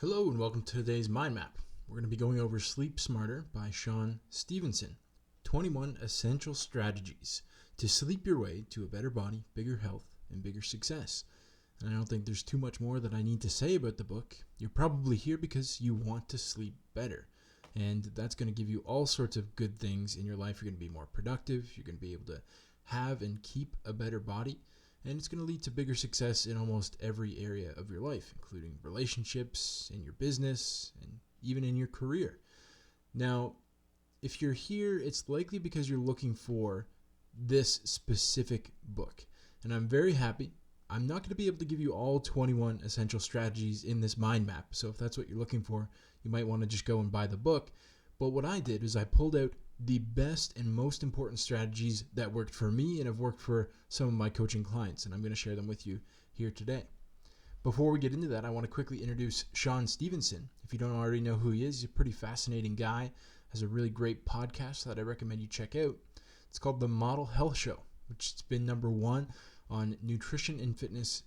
Hello and welcome to today's mind map. We're going to be going over Sleep Smarter by Shawn Stevenson. 21 essential strategies to sleep your way to a better body, bigger health, and bigger success. And I don't think there's too much more that I need to say about the book. You're probably here because you want to sleep better. And that's going to give you all sorts of good things in your life. You're going to be more productive. You're going to be able to have and keep a better body. And it's going to lead to bigger success in almost every area of your life, including relationships, in your business, and even in your career. Now, if you're here, it's likely because you're looking for this specific book. And I'm very happy. I'm not going to be able to give you all 21 essential strategies in this mind map. So if that's what you're looking for, you might want to just go and buy the book. But what I did is I pulled out the best and most important strategies that worked for me and have worked for some of my coaching clients, and I'm going to share them with you here today. Before we get into that, I want to quickly introduce Shawn Stevenson. If you don't already know who he is, he's a pretty fascinating guy, has a really great podcast that I recommend you check out. It's called The Model Health Show, which has been #1 on nutrition and fitness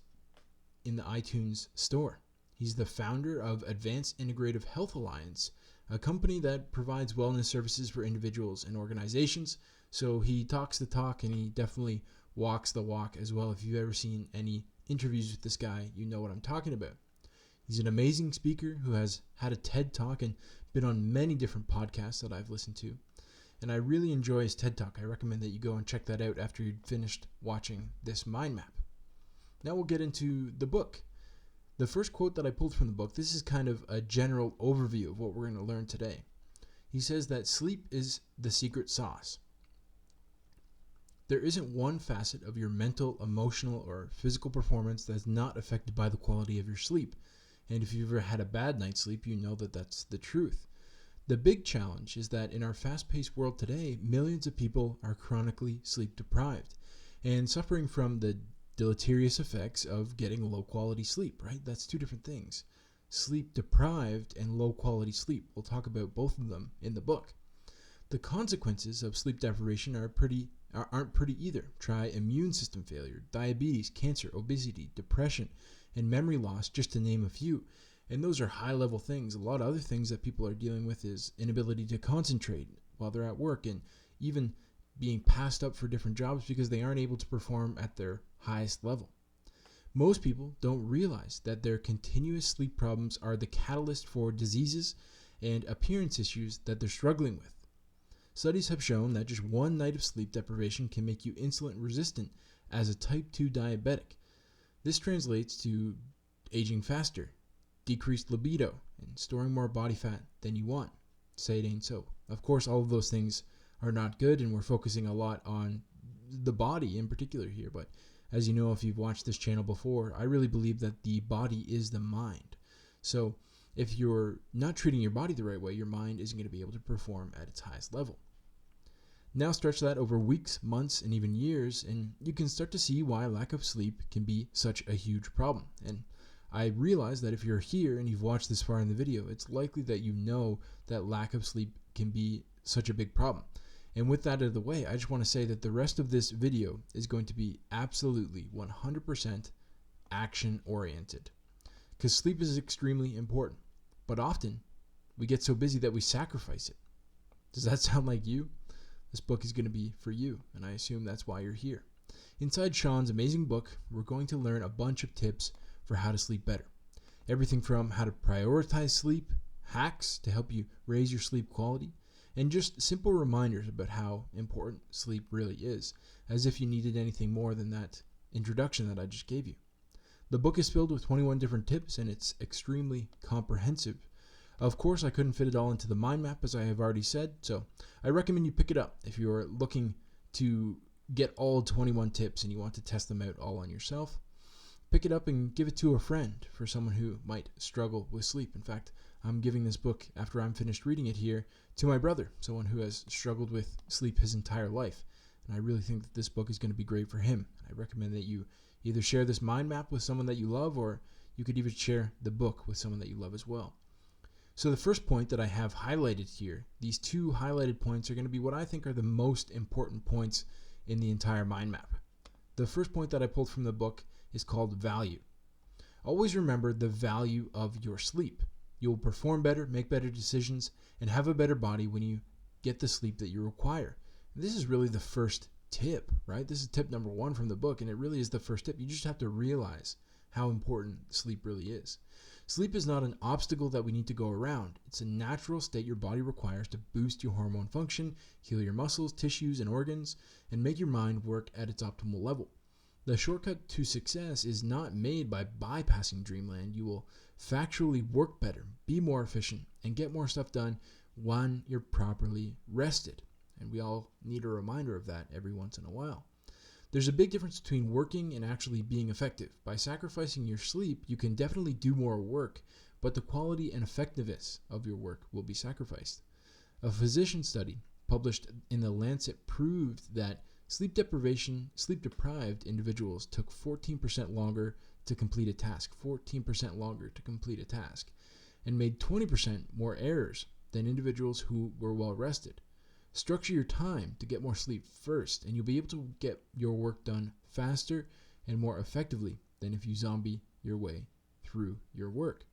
in the iTunes store. He's the founder of Advanced Integrative Health Alliance, a company that provides wellness services for individuals and organizations. So he talks the talk and he definitely walks the walk as well. If you've ever seen any interviews with this guy, you know what I'm talking about. He's an amazing speaker who has had a TED Talk and been on many different podcasts that I've listened to. And I really enjoy his TED Talk. I recommend that you go and check that out after you've finished watching this mind map. Now we'll get into the book. The first quote that I pulled from the book, this is kind of a general overview of what we're going to learn today. He says that sleep is the secret sauce. There isn't one facet of your mental, emotional, or physical performance that's not affected by the quality of your sleep. And if you've ever had a bad night's sleep, you know that that's the truth. The big challenge is that in our fast-paced world today, millions of people are chronically sleep deprived and suffering from the deleterious effects of getting low quality sleep, right? That's two different things. Sleep deprived and low quality sleep. We'll talk about both of them in the book. The consequences of sleep deprivation aren't pretty either. Try immune system failure, diabetes, cancer, obesity, depression, and memory loss, just to name a few. And those are high level things. A lot of other things that people are dealing with is inability to concentrate while they're at work, and even being passed up for different jobs because they aren't able to perform at their highest level. Most people don't realize that their continuous sleep problems are the catalyst for diseases and appearance issues that they're struggling with. Studies have shown that just one night of sleep deprivation can make you insulin resistant as a type 2 diabetic. This translates to aging faster, decreased libido, and storing more body fat than you want. Say it ain't so. Of course, all of those things are not good, and we're focusing a lot on the body in particular here. But as you know, if you've watched this channel before, I really believe that the body is the mind. So if you're not treating your body the right way, your mind isn't going to be able to perform at its highest level. Now stretch that over weeks, months, and even years, and you can start to see why lack of sleep can be such a huge problem. And I realize that if you're here and you've watched this far in the video, it's likely that you know that lack of sleep can be such a big problem. And with that out of the way, I just want to say that the rest of this video is going to be absolutely 100% action oriented, because sleep is extremely important, but often we get so busy that we sacrifice it. Does that sound like you? This book is going to be for you, and I assume that's why you're here. Inside Shawn's amazing book, we're going to learn a bunch of tips for how to sleep better. Everything from how to prioritize sleep, hacks to help you raise your sleep quality, and just simple reminders about how important sleep really is, as if you needed anything more than that introduction that I just gave you. The book is filled with 21 different tips, and it's extremely comprehensive. Of course, I couldn't fit it all into the mind map, as I have already said, so I recommend you pick it up if you're looking to get all 21 tips and you want to test them out all on yourself. Pick it up and give it to a friend, for someone who might struggle with sleep. In fact, I'm giving this book, after I'm finished reading it here, to my brother, someone who has struggled with sleep his entire life. And I really think that this book is going to be great for him. I recommend that you either share this mind map with someone that you love, or you could even share the book with someone that you love as well. So the first point that I have highlighted here, these two highlighted points are going to be what I think are the most important points in the entire mind map. The first point that I pulled from the book is called value. Always remember the value of your sleep. You will perform better, make better decisions, and have a better body when you get the sleep that you require. This is really the first tip, right? This is tip number 1 from the book, and it really is the first tip. You just have to realize how important sleep really is. Sleep is not an obstacle that we need to go around. It's a natural state your body requires to boost your hormone function, heal your muscles, tissues, and organs, and make your mind work at its optimal level. The shortcut to success is not made by bypassing dreamland. You will factually work better, be more efficient, and get more stuff done when you're properly rested. And we all need a reminder of that every once in a while. There's a big difference between working and actually being effective. By sacrificing your sleep, you can definitely do more work, but the quality and effectiveness of your work will be sacrificed. A physician study published in The Lancet proved that sleep-deprived individuals took 14% longer to complete a task, and made 20% more errors than individuals who were well rested. Structure your time to get more sleep first, and you'll be able to get your work done faster and more effectively than if you zombie your way through your work.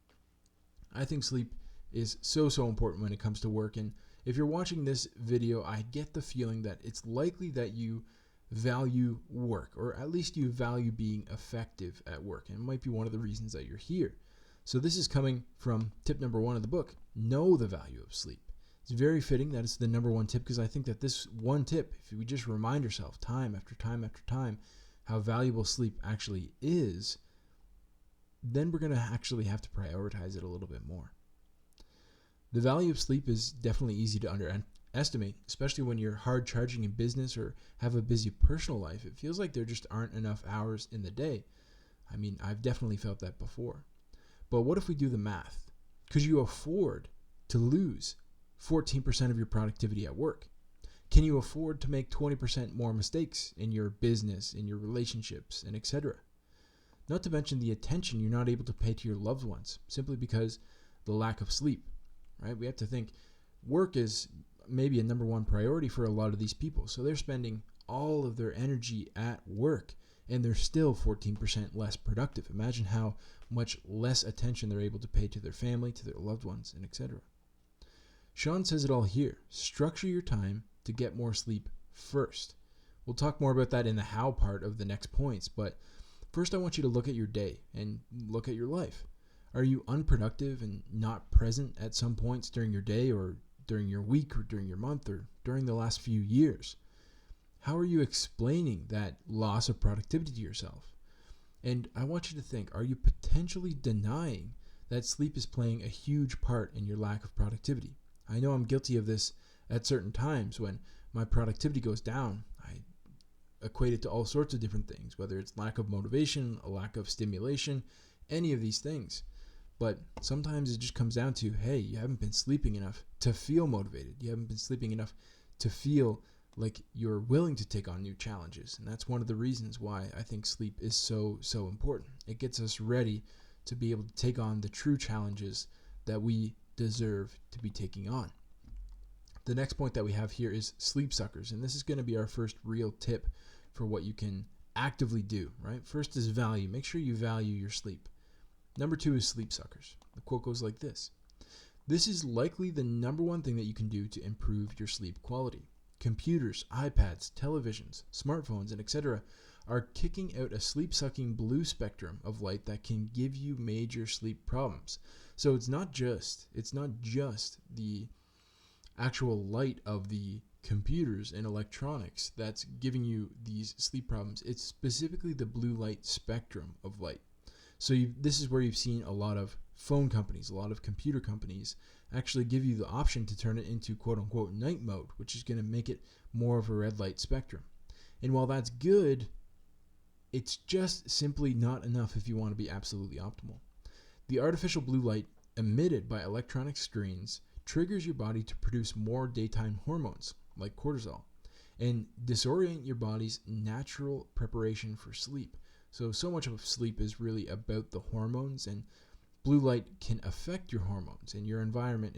I think sleep is so important when it comes to work, and if you're watching this video, I get the feeling that it's likely that you value work, or at least you value being effective at work, and it might be one of the reasons that you're here. So this is coming from tip number 1 of the book: know the value of sleep. It's very fitting that it's the number 1 tip, because I think that this one tip, if we just remind ourselves time after time after time how valuable sleep actually is, then we're going to actually have to prioritize it a little bit more. The value of sleep is definitely easy to underestimate, especially when you're hard charging in business or have a busy personal life. It feels like there just aren't enough hours in the day. I mean, I've definitely felt that before. But what if we do the math? Could you afford to lose 14% of your productivity at work? Can you afford to make 20% more mistakes in your business, in your relationships, and etc.? Not to mention the attention you're not able to pay to your loved ones simply because the lack of sleep, right? We have to think work is maybe a number 1 priority for a lot of these people. So they're spending all of their energy at work, and they're still 14% less productive. Imagine how much less attention they're able to pay to their family, to their loved ones, and etc. Shawn says it all here. Structure your time to get more sleep first. We'll talk more about that in the how part of the next points, but first I want you to look at your day and look at your life. Are you unproductive and not present at some points during your day, or during your week, or during your month, or during the last few years? How are you explaining that loss of productivity to yourself? And I want you to think, are you potentially denying that sleep is playing a huge part in your lack of productivity? I know I'm guilty of this at certain times. When my productivity goes down, I equate it to all sorts of different things, whether it's lack of motivation, a lack of stimulation, any of these things. But sometimes it just comes down to, hey, you haven't been sleeping enough to feel motivated. You haven't been sleeping enough to feel like you're willing to take on new challenges. And that's one of the reasons why I think sleep is so important. It gets us ready to be able to take on the true challenges that we deserve to be taking on. The next point that we have here is sleep suckers, and this is going to be our first real tip for what you can actively do, right? First is value. Make sure you value your sleep. Number 2 is sleep suckers. The quote goes like this: this is likely the number 1 thing that you can do to improve your sleep quality. Computers, iPads, televisions, smartphones, and etc. are kicking out a sleep-sucking blue spectrum of light that can give you major sleep problems. So it's not just the actual light of the computers and electronics that's giving you these sleep problems. It's specifically the blue light spectrum of light. So this is where you've seen a lot of phone companies, a lot of computer companies actually give you the option to turn it into quote-unquote night mode, which is going to make it more of a red light spectrum. And while that's good, it's just simply not enough if you want to be absolutely optimal. The artificial blue light emitted by electronic screens triggers your body to produce more daytime hormones, like cortisol, and disorient your body's natural preparation for sleep. So much of sleep is really about the hormones, and blue light can affect your hormones, and your environment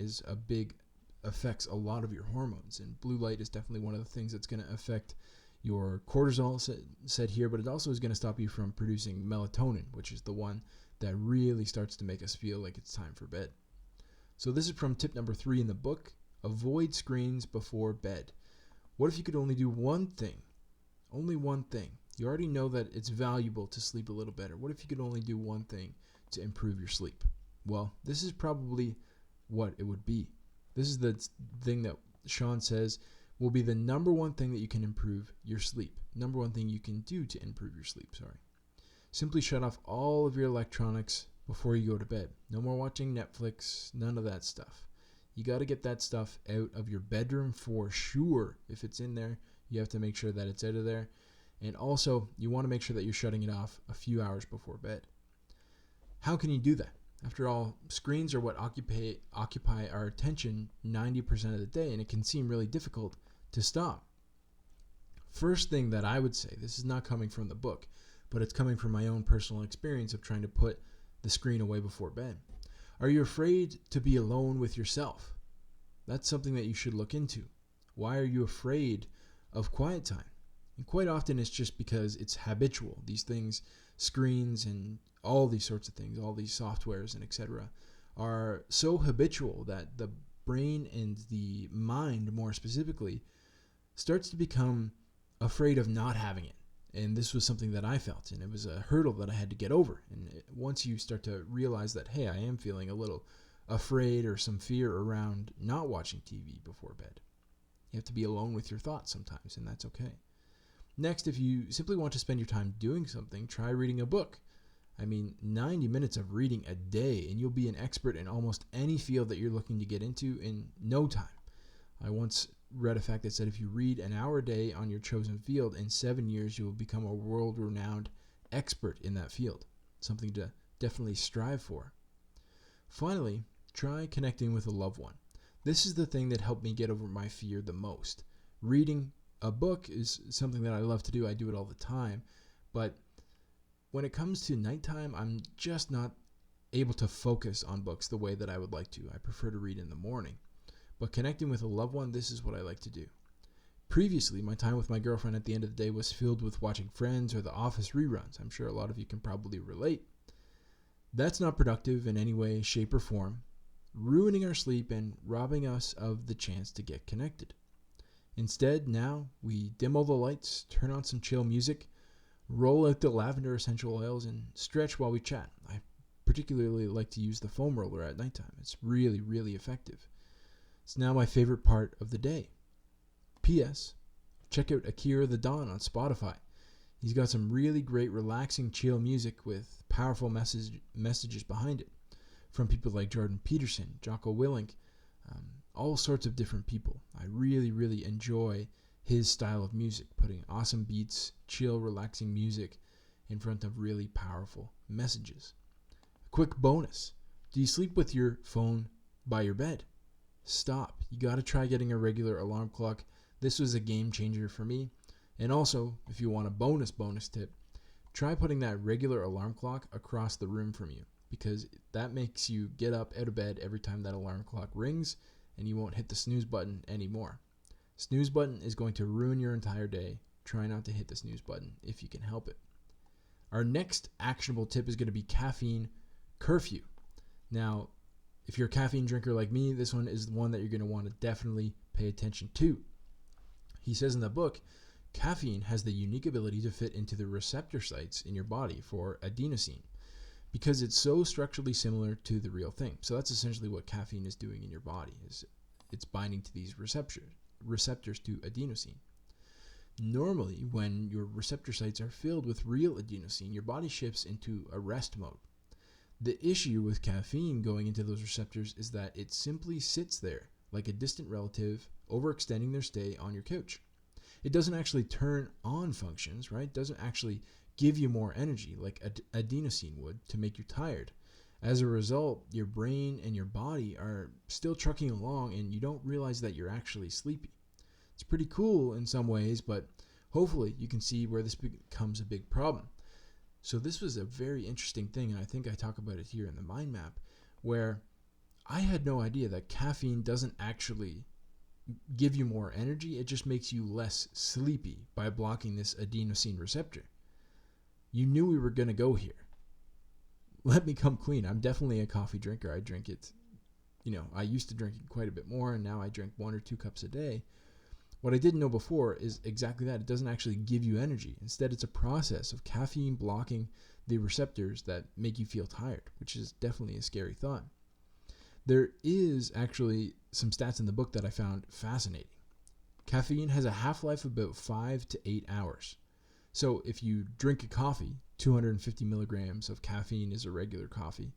affects a lot of your hormones, and blue light is definitely one of the things that's going to affect your cortisol said here, but it also is going to stop you from producing melatonin, which is the one that really starts to make us feel like it's time for bed. So this is from tip number 3 in the book: avoid screens before bed. What if you could only do one thing? Only one thing. You already know that it's valuable to sleep a little better. What if you could only do one thing to improve your sleep? Well, this is probably what it would be. This is the thing that Shawn says will be the number one thing that you can improve your sleep. Number one thing you can do to improve your sleep, Simply shut off all of your electronics before you go to bed. No more watching Netflix, none of that stuff. You got to get that stuff out of your bedroom for sure. If it's in there, you have to make sure that it's out of there. And also, you want to make sure that you're shutting it off a few hours before bed. How can you do that? After all, screens are what occupy our attention 90% of the day, and it can seem really difficult to stop. First thing that I would say, this is not coming from the book, but it's coming from my own personal experience of trying to put the screen away before bed. Are you afraid to be alone with yourself? That's something that you should look into. Why are you afraid of quiet time? And quite often it's just because it's habitual. These things, screens and all these sorts of things, all these softwares and etc., are so habitual that the brain and the mind, more specifically, starts to become afraid of not having it. And this was something that I felt, and it was a hurdle that I had to get over. And once you start to realize that, hey, I am feeling a little afraid or some fear around not watching TV before bed, you have to be alone with your thoughts sometimes, and that's okay. Next, if you simply want to spend your time doing something, try reading a book. 90 minutes of reading a day, and you'll be an expert in almost any field that you're looking to get into in no time. I once read a fact that said if you read an hour a day on your chosen field, in 7 years you will become a world-renowned expert in that field. Something to definitely strive for. Finally, try connecting with a loved one. This is the thing that helped me get over my fear the most. Reading a book is something that I love to do. I do it all the time. But when it comes to nighttime, I'm just not able to focus on books the way that I would like to. I prefer to read in the morning. But connecting with a loved one, this is what I like to do. Previously, my time with my girlfriend at the end of the day was filled with watching Friends or The Office reruns. I'm sure a lot of you can probably relate. That's not productive in any way, shape, or form, ruining our sleep and robbing us of the chance to get connected. Instead, now we dim all the lights, turn on some chill music, roll out the lavender essential oils, and stretch while we chat. I particularly like to use the foam roller at nighttime. It's really, really effective. It's now my favorite part of the day. P.S. Check out Akira the Dawn on Spotify. He's got some really great relaxing chill music with powerful messages behind it. From people like Jordan Peterson, Jocko Willink, all sorts of different people. I really, really enjoy his style of music, putting awesome beats, chill, relaxing music in front of really powerful messages. A quick bonus. Do you sleep with your phone by your bed? Stop. You got to try getting a regular alarm clock. This was a game changer for me. And also, if you want a bonus tip, try putting that regular alarm clock across the room from you, because that makes you get up out of bed every time that alarm clock rings, and you won't hit the snooze button anymore. Snooze button is going to ruin your entire day. Try not to hit the snooze button if you can help it. Our next actionable tip is going to be caffeine curfew. Now, if you're a caffeine drinker like me, this one is the one that you're going to want to definitely pay attention to. He says in the book, caffeine has the unique ability to fit into the receptor sites in your body for adenosine because it's so structurally similar to the real thing. So that's essentially what caffeine is doing in your body, is it's binding to these receptors to adenosine. Normally, when your receptor sites are filled with real adenosine, your body shifts into a rest mode. The issue with caffeine going into those receptors is that it simply sits there like a distant relative overextending their stay on your couch. It doesn't actually turn on functions, right? It doesn't actually give you more energy like adenosine would to make you tired. As a result, your brain and your body are still trucking along and you don't realize that you're actually sleepy. It's pretty cool in some ways, but hopefully you can see where this becomes a big problem. So this was a very interesting thing, and I think I talk about it here in the mind map, where I had no idea that caffeine doesn't actually give you more energy. It just makes you less sleepy by blocking this adenosine receptor. You knew we were going to go here. Let me come clean. I'm definitely a coffee drinker. I drink it I used to drink quite a bit more, and now I drink 1 or 2 cups a day. What I didn't know before is exactly that. It doesn't actually give you energy. Instead, it's a process of caffeine blocking the receptors that make you feel tired, which is definitely a scary thought. There is actually some stats in the book that I found fascinating. Caffeine has a half-life of about 5 to 8 hours. So if you drink a coffee, 250 milligrams of caffeine is a regular coffee,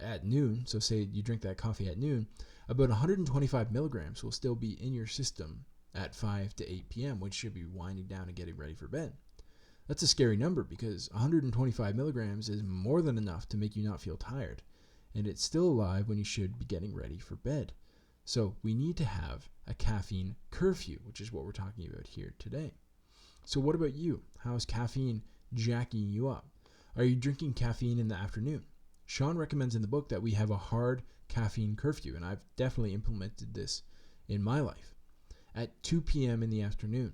at noon, so say you drink that coffee at noon, about 125 milligrams will still be in your system at 5 to 8 p.m., which should be winding down and getting ready for bed. That's a scary number because 125 milligrams is more than enough to make you not feel tired, and it's still alive when you should be getting ready for bed. So we need to have a caffeine curfew, which is what we're talking about here today. So what about you? How is caffeine jacking you up? Are you drinking caffeine in the afternoon? Shawn recommends in the book that we have a hard caffeine curfew, and I've definitely implemented this in my life. At 2 p.m. in the afternoon.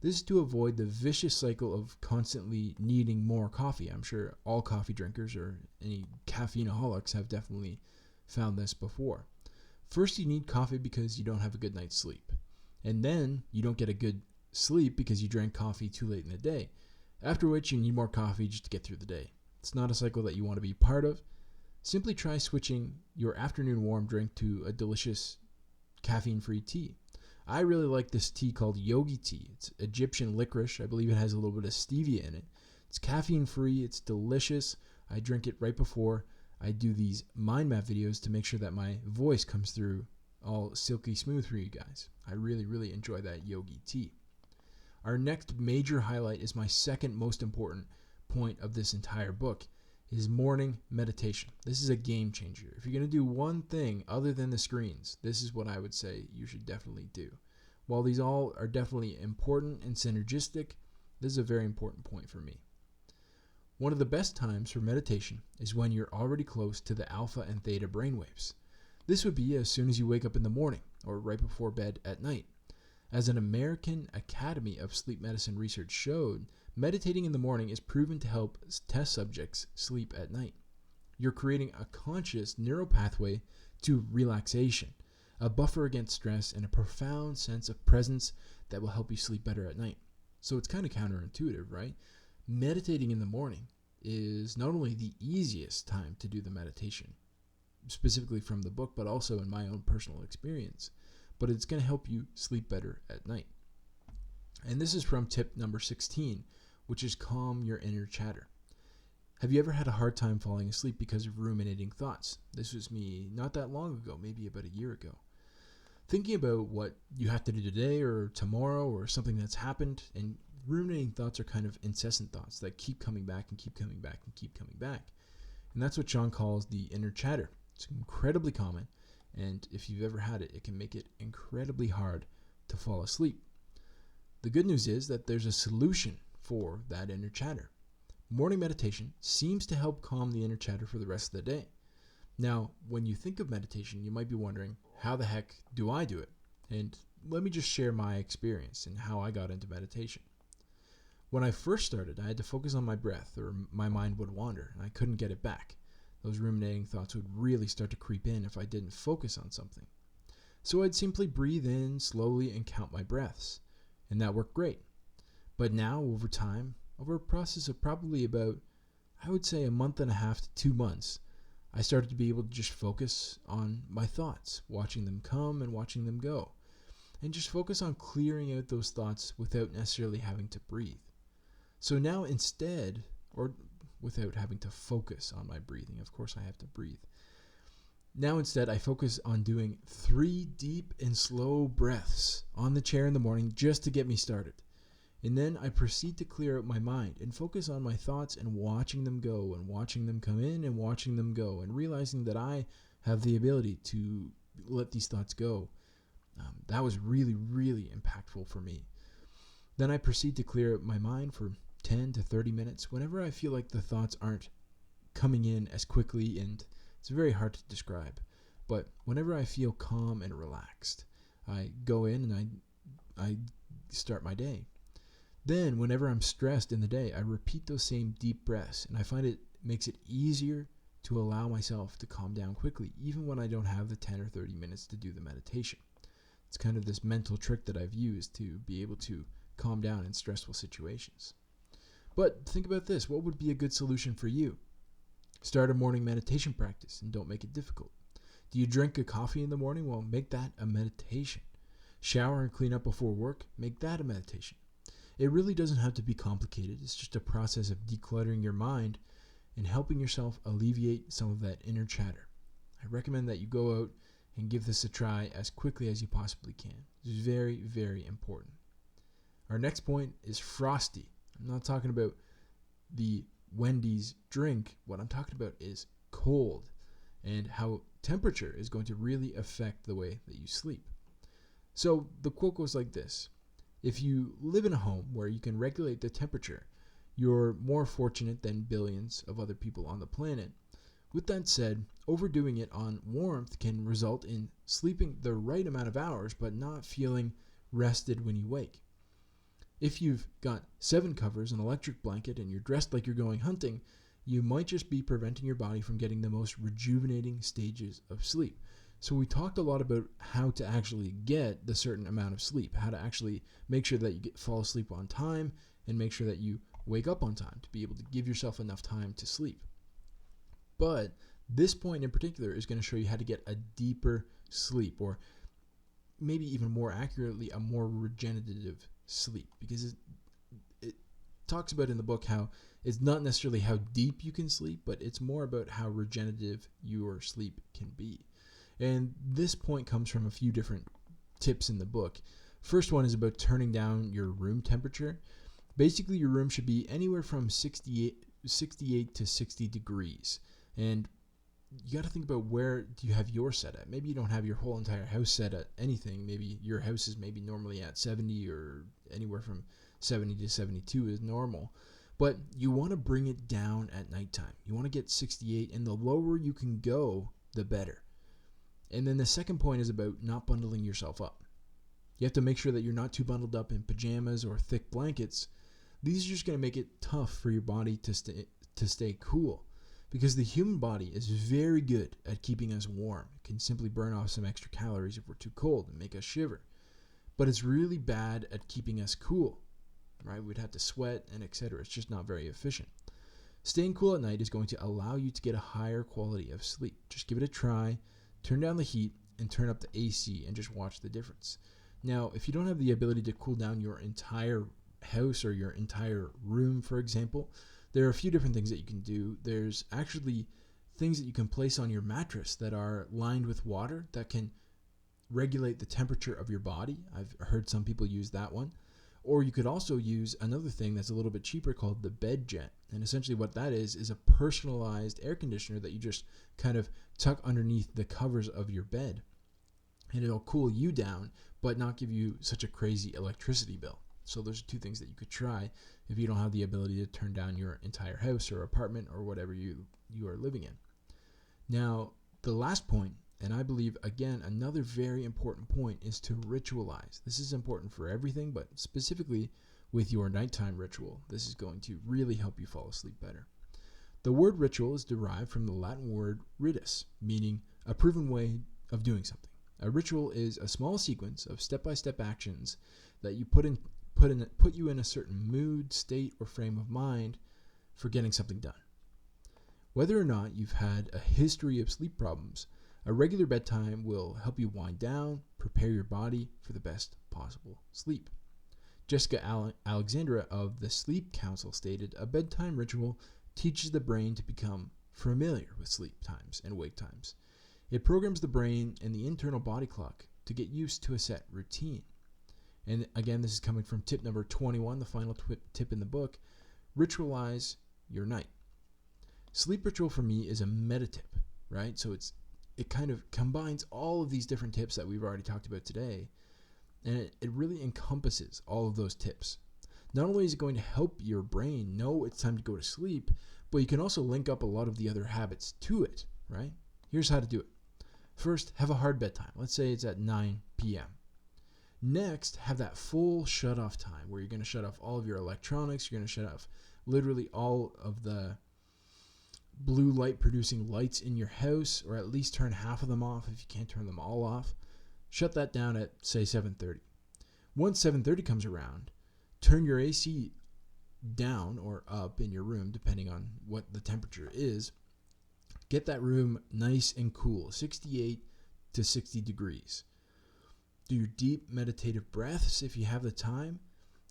This is to avoid the vicious cycle of constantly needing more coffee. I'm sure all coffee drinkers or any caffeineaholics have definitely found this before. First, you need coffee because you don't have a good night's sleep. And then you don't get a good sleep because you drank coffee too late in the day. After which, you need more coffee just to get through the day. It's not a cycle that you want to be part of. Simply try switching your afternoon warm drink to a delicious caffeine-free tea. I really like this tea called yogi tea. It's Egyptian licorice. I believe it has a little bit of stevia in it. It's caffeine-free. It's delicious. I drink it right before I do these mind map videos to make sure that my voice comes through all silky smooth for you guys. I really, really enjoy that yogi tea. Our next major highlight is my second most important point of this entire book, is morning meditation. This is a game changer. If you're going to do one thing other than the screens, this is what I would say you should definitely do. While these all are definitely important and synergistic, this is a very important point for me. One of the best times for meditation is when you're already close to the alpha and theta brainwaves. This would be as soon as you wake up in the morning or right before bed at night. As an American Academy of Sleep Medicine research showed, meditating in the morning is proven to help test subjects sleep at night. You're creating a conscious neural pathway to relaxation, a buffer against stress, and a profound sense of presence that will help you sleep better at night. So it's kind of counterintuitive, right? Meditating in the morning is not only the easiest time to do the meditation, specifically from the book, but also in my own personal experience. But it's going to help you sleep better at night. And this is from tip number 16, which is calm your inner chatter. Have you ever had a hard time falling asleep because of ruminating thoughts? This was me not that long ago, maybe about a year ago. Thinking about what you have to do today or tomorrow or something that's happened, and ruminating thoughts are kind of incessant thoughts that keep coming back and keep coming back and keep coming back. And that's what Shawn calls the inner chatter. It's incredibly common, and if you've ever had it, it can make it incredibly hard to fall asleep. The good news is that there's a solution for that inner chatter. Morning meditation seems to help calm the inner chatter for the rest of the day. Now, when you think of meditation, you might be wondering, how the heck do I do it? And let me just share my experience and how I got into meditation. When I first started, I had to focus on my breath or my mind would wander and I couldn't get it back. Those ruminating thoughts would really start to creep in if I didn't focus on something. So I'd simply breathe in slowly and count my breaths. And that worked great. But now, over time, over a process of probably about, I would say, a month and a half to 2 months, I started to be able to just focus on my thoughts, watching them come and watching them go, and just focus on clearing out those thoughts without necessarily having to breathe. So now instead, or without having to focus on my breathing, of course I have to breathe. Now instead, I focus on doing 3 deep and slow breaths on the chair in the morning just to get me started. And then I proceed to clear out my mind and focus on my thoughts and watching them go and watching them come in and watching them go and realizing that I have the ability to let these thoughts go. That was really, really impactful for me. Then I proceed to clear out my mind for 10 to 30 minutes whenever I feel like the thoughts aren't coming in as quickly, and it's very hard to describe. But whenever I feel calm and relaxed, I go in and I start my day. Then, whenever I'm stressed in the day, I repeat those same deep breaths, and I find it makes it easier to allow myself to calm down quickly, even when I don't have the 10 or 30 minutes to do the meditation. It's kind of this mental trick that I've used to be able to calm down in stressful situations. But think about this. What would be a good solution for you? Start a morning meditation practice and don't make it difficult. Do you drink a coffee in the morning? Well, make that a meditation. Shower and clean up before work? Make that a meditation. It really doesn't have to be complicated. It's just a process of decluttering your mind and helping yourself alleviate some of that inner chatter. I recommend that you go out and give this a try as quickly as you possibly can. It's very, very important. Our next point is Frosty. I'm not talking about the Wendy's drink. What I'm talking about is cold and how temperature is going to really affect the way that you sleep. So the quote goes like this: if you live in a home where you can regulate the temperature, you're more fortunate than billions of other people on the planet. With that said, overdoing it on warmth can result in sleeping the right amount of hours but not feeling rested when you wake. If you've got 7 covers, an electric blanket, and you're dressed like you're going hunting, you might just be preventing your body from getting the most rejuvenating stages of sleep. So we talked a lot about how to actually get the certain amount of sleep, how to actually make sure that you fall asleep on time and make sure that you wake up on time to be able to give yourself enough time to sleep. But this point in particular is going to show you how to get a deeper sleep, or maybe even more accurately, a more regenerative sleep, because it talks about in the book how it's not necessarily how deep you can sleep, but it's more about how regenerative your sleep can be. And this point comes from a few different tips in the book. First one is about turning down your room temperature. Basically, your room should be anywhere from 68 to 60 degrees. And you got to think about, where do you have yours set at? Maybe you don't have your whole entire house set at anything. Maybe your house is maybe normally at 70, or anywhere from 70 to 72 is normal. But you want to bring it down at nighttime. You want to get 68, and the lower you can go, the better. And then the second point is about not bundling yourself up. You have to make sure that you're not too bundled up in pajamas or thick blankets. These are just going to make it tough for your body to stay cool, because the human body is very good at keeping us warm. It can simply burn off some extra calories if we're too cold and make us shiver. But it's really bad at keeping us cool, right? We'd have to sweat and etc. It's just not very efficient. Staying cool at night is going to allow you to get a higher quality of sleep. Just give it a try. Turn down the heat and turn up the AC and just watch the difference. Now, if you don't have the ability to cool down your entire house or your entire room, for example, there are a few different things that you can do. There's actually things that you can place on your mattress that are lined with water that can regulate the temperature of your body. I've heard some people use that one. Or you could also use another thing that's a little bit cheaper called the bed jet. And essentially what that is a personalized air conditioner that you just kind of tuck underneath the covers of your bed. And it'll cool you down, but not give you such a crazy electricity bill. So those are 2 things that you could try if you don't have the ability to turn down your entire house or apartment or whatever you are living in. Now, the last point, and I believe, again, another very important point, is to ritualize. This is important for everything, but specifically with your nighttime ritual. This is going to really help you fall asleep better. The word ritual is derived from the Latin word ritus, meaning a proven way of doing something. A ritual is a small sequence of step-by-step actions that you put you in a certain mood, state, or frame of mind for getting something done. Whether or not you've had a history of sleep problems, a regular bedtime will help you wind down, prepare your body for the best possible sleep. Jessica Alexandra of the Sleep Council stated, "A bedtime ritual teaches the brain to become familiar with sleep times and wake times. It programs the brain and the internal body clock to get used to a set routine." And again, this is coming from tip number 21, the final tip in the book: ritualize your night. Sleep ritual for me is a meta tip, right? So it kind of combines all of these different tips that we've already talked about today, and it really encompasses all of those tips. Not only is it going to help your brain know it's time to go to sleep, but you can also link up a lot of the other habits to it, right? Here's how to do it. First, have a hard bedtime. Let's say it's at 9 p.m. Next, have that full shut-off time where you're going to shut off all of your electronics. You're going to shut off literally all of the blue light producing lights in your house, or at least turn half of them off if you can't turn them all off. Shut that down at, say, 7:30. Once 7:30 comes around, turn your AC down or up in your room, depending on what the temperature is. Get that room nice and cool, 68 to 60 degrees. Do your deep meditative breaths if you have the time,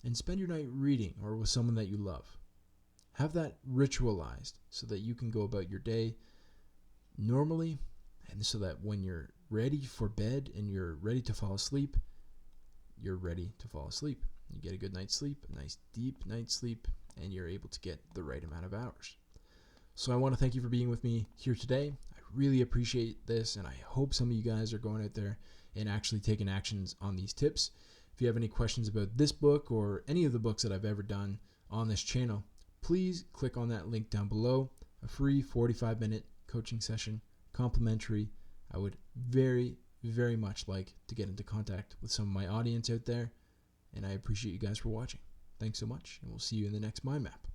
and spend your night reading or with someone that you love. Have that ritualized so that you can go about your day normally, and so that when you're ready for bed and you're ready to fall asleep, you're ready to fall asleep. You get a good night's sleep, a nice deep night's sleep, and you're able to get the right amount of hours. So I want to thank you for being with me here today. I really appreciate this, and I hope some of you guys are going out there and actually taking actions on these tips. If you have any questions about this book or any of the books that I've ever done on this channel, please click on that link down below. A free 45-minute coaching session, complimentary. I would very, very much like to get into contact with some of my audience out there, and I appreciate you guys for watching. Thanks so much, and we'll see you in the next mind map.